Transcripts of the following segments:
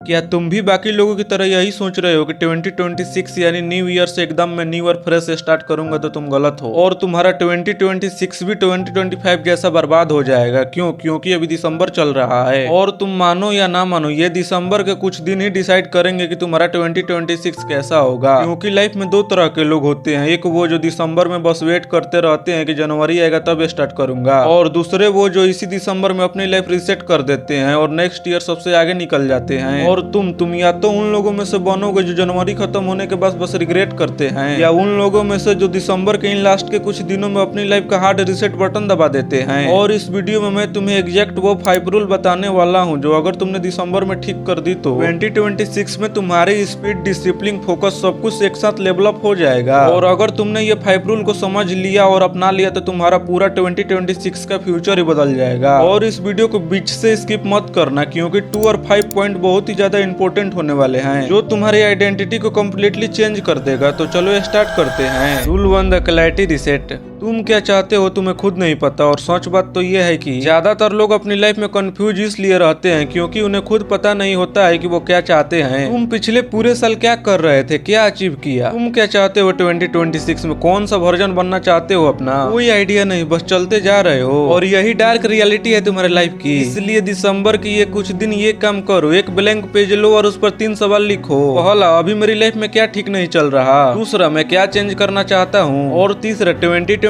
क्या तुम भी बाकी लोगों की तरह यही सोच रहे हो कि 2026 यानी न्यू ईयर से एकदम मैं न्यू ईयर फ्रेश स्टार्ट करूंगा तो तुम गलत हो और तुम्हारा 2026 भी 2025 जैसा बर्बाद हो जाएगा। क्योंकि अभी दिसंबर चल रहा है और तुम मानो या ना मानो ये दिसंबर के कुछ दिन ही डिसाइड करेंगे कि तुम्हारा 2026 कैसा होगा। क्योंकि लाइफ में दो तरह के लोग होते हैं, एक वो जो दिसंबर में बस वेट करते रहते हैं कि जनवरी आएगा तब स्टार्ट करूंगा, और दूसरे वो जो इसी दिसंबर में अपनी लाइफ रिसेट कर देते हैं और नेक्स्ट ईयर सबसे आगे निकल जाते हैं। और तुम या तो उन लोगों में से बनोगे जो जनवरी खत्म होने के बाद बस रिग्रेट करते हैं, या उन लोगों में से जो दिसंबर के इन लास्ट के कुछ दिनों में अपनी लाइफ का हार्ड रिसेट बटन दबा देते हैं। और इस वीडियो में मैं तुम्हें एग्जैक्ट वो 5 रूल बताने वाला हूँ जो अगर तुमने दिसंबर में ठीक कर दी तो 2026 में तुम्हारी स्पीड, डिसिप्लिन, फोकस सब कुछ एक साथ लेवलअप हो जाएगा। और अगर तुमने ये 5 रूल को समझ लिया और अपना लिया तो तुम्हारा पूरा 2026 का फ्यूचर ही बदल जाएगा। और इस वीडियो को बीच से स्किप मत करना क्योंकि 2 और 5 पॉइंट बहुत ही ज्यादा इंपॉर्टेंट होने वाले हैं जो तुम्हारी आइडेंटिटी को कम्प्लीटली चेंज कर देगा। तो चलो स्टार्ट करते हैं। Rule 1, the clarity reset. तुम क्या चाहते हो तुम्हें खुद नहीं पता, और सच बात तो ये है कि ज्यादातर लोग अपनी लाइफ में कंफ्यूज इसलिए रहते हैं क्योंकि उन्हें खुद पता नहीं होता है कि वो क्या चाहते हैं। तुम पिछले पूरे साल क्या कर रहे थे, क्या अचीव किया, तुम क्या चाहते हो 2026 में, कौन सा वर्जन बनना चाहते हो अपना, कोई आइडिया नहीं, बस चलते जा रहे हो। और यही डार्क रियलिटी है तुम्हारे लाइफ की। इसलिए दिसंबर की ये कुछ दिन ये काम करो, एक ब्लैंक पेज लो और उस पर 3 सवाल लिखो। पहला, अभी मेरी लाइफ में क्या ठीक नहीं चल रहा। दूसरा, मैं क्या चेंज करना चाहता हूँ। और तीसरा,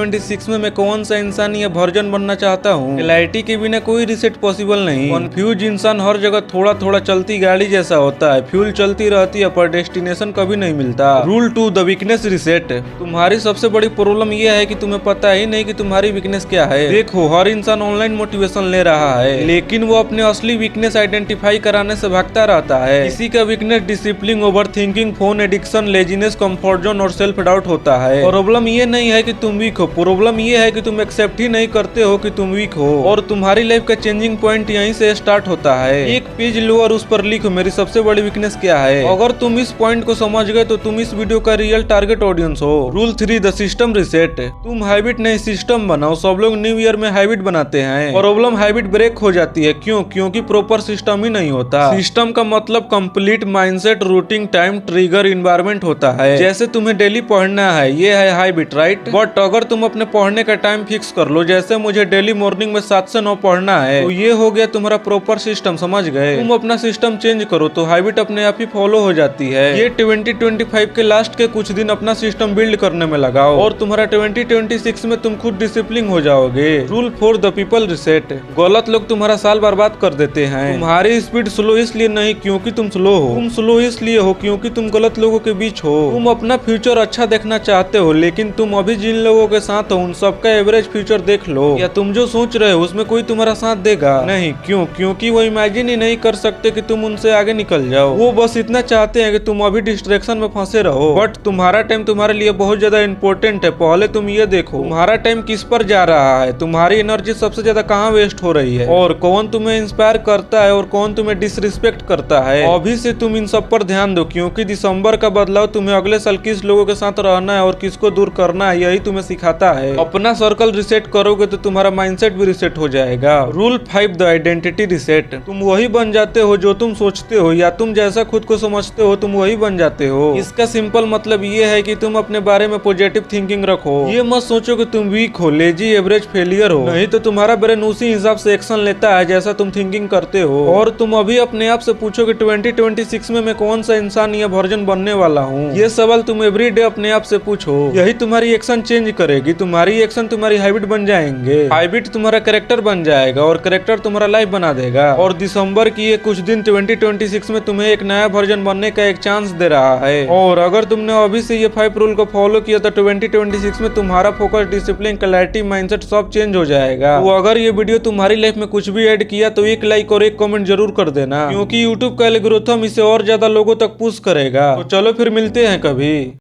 2026 में मैं कौन सा इंसान या वर्जन बनना चाहता हूँ। क्लैरिटी के बिना कोई रिसेट पॉसिबल नहीं। कंफ्यूज इंसान हर जगह थोड़ा थोड़ा चलती गाड़ी जैसा होता है, फ्यूल चलती रहती है पर डेस्टिनेशन कभी नहीं मिलता। Rule 2, the weakness reset. तुम्हारी सबसे बड़ी प्रॉब्लम यह है कि तुम्हें पता ही नहीं कि तुम्हारी वीकनेस क्या है। देखो, हर इंसान ऑनलाइन मोटिवेशन ले रहा है लेकिन वो अपने असली वीकनेस आइडेंटिफाई कराने से भागता रहता है। किसी का weakness discipline, over thinking, phone addiction, laziness, comfort zone और सेल्फ डाउट होता है। प्रॉब्लम ये नहीं है कि तुम वीक हो, प्रॉब्लम ये है कि तुम एक्सेप्ट ही नहीं करते हो कि तुम वीक हो। और तुम्हारी लाइफ का चेंजिंग पॉइंट यहीं से स्टार्ट होता है। एक पेज लो और उस पर लिखो मेरी सबसे बड़ी वीकनेस क्या है। अगर तुम इस पॉइंट को समझ गए तो तुम इस वीडियो का रियल टारगेट ऑडियंस हो। Rule 3, the system reset. तुम हैबिट नहीं सिस्टम बनाओ। सब लोग न्यू ईयर में हैबिट बनाते हैं। प्रॉब्लम हैबिट ब्रेक हो जाती है। क्योंकि प्रॉपर सिस्टम ही नहीं होता। सिस्टम का मतलब complete mindset, routine, time, trigger, environment होता है। जैसे तुम्हें डेली पढ़ना है, ये है हैबिट, राइट। बट अगर तुम अपने पढ़ने का टाइम फिक्स कर लो, जैसे मुझे डेली मॉर्निंग में 7 से 9 पढ़ना है, तो ये हो गया तुम्हारा प्रॉपर सिस्टम, समझ गए। तुम अपना सिस्टम चेंज करो तो हैबिट अपने आप ही फॉलो हो जाती है। ये 2025 के लास्ट के कुछ दिन अपना सिस्टम बिल्ड करने में लगाओ और तुम्हारा 2026 में तुम खुद डिसिप्लिन हो जाओगे। Rule 4, the people reset. गलत लोग तुम्हारा साल बर्बाद कर देते हैं। तुम्हारी स्पीड स्लो इसलिए नहीं क्योंकि तुम स्लो हो, तुम स्लो इसलिए हो क्योंकि तुम गलत लोगों के बीच हो। तुम अपना फ्यूचर अच्छा देखना चाहते हो लेकिन तुम अभी जिन लोगों के साथ हो उन सबका एवरेज फ्यूचर देख लो। या तुम जो सोच रहे हो उसमें कोई तुम्हारा साथ देगा नहीं। क्योंकि वो इमेजिन ही नहीं कर सकते कि तुम उनसे आगे निकल जाओ। वो बस इतना चाहते हैं कि तुम अभी डिस्ट्रैक्शन में फंसे रहो। बट तुम्हारा टाइम तुम्हारे लिए बहुत ज्यादा इंपॉर्टेंट है। पहले तुम ये देखो तुम्हारा टाइम किस पर जा रहा है, तुम्हारी एनर्जी सबसे ज्यादा कहाँ वेस्ट हो रही है, और कौन तुम्हें इंस्पायर करता है और कौन तुम्हें डिसरिस्पेक्ट करता है। अभी से तुम इन सब पर ध्यान दो क्योंकि दिसंबर का बदलाव तुम्हें अगले साल किस लोगों के साथ रहना है और किसको दूर करना है यही तुम्हें सिखाता है। अपना सर्कल रिसेट करोगे तो तुम्हारा माइंडसेट भी रिसेट हो जाएगा। Rule 5, the identity reset. तुम वही बन जाते हो जो तुम सोचते हो, या तुम जैसा खुद को समझते हो तुम वही बन जाते हो। इसका सिंपल मतलब ये है कि तुम अपने बारे में पॉजिटिव थिंकिंग रखो। ये मत सोचो कि तुम वीक हो, लेजी, एवरेज, फेलियर हो। नहीं तो तुम्हारा ब्रेन उसी हिसाब से एक्शन लेता है जैसा तुम थिंकिंग करते हो। और तुम अभी अपने आप से पूछो कि 2026 में मैं कौन सा इंसान या वर्जन बनने वाला हूँ। ये सवाल तुम एवरीडे अपने आप से पूछो, यही तुम्हारी एक्शन चेंज करेगी। तुम्हारी एक्शन तुम्हारी हैबिट बन जाएंगे, हैबिट तुम्हारा कैरेक्टर बन जाएगा और कैरेक्टर तुम्हारा लाइफ बना देगा। और दिसंबर की ये कुछ दिन 2026 में तुम्हें एक नया वर्जन बनने का एक चांस दे रहा है। और अगर तुमने अभी से ये 5 रूल को फॉलो किया तो 2026 में तुम्हारा फोकस, डिसिप्लिन, क्लैरिटी, माइंडसेट सब चेंज हो जाएगा। तो अगर ये वीडियो तुम्हारी लाइफ में कुछ भी ऐड किया तो एक लाइक और एक कमेंट जरूर कर देना क्योंकि यूट्यूब का एल्गोरिथम इसे और ज्यादा लोगों तक पुश करेगा। तो चलो फिर मिलते हैं कभी।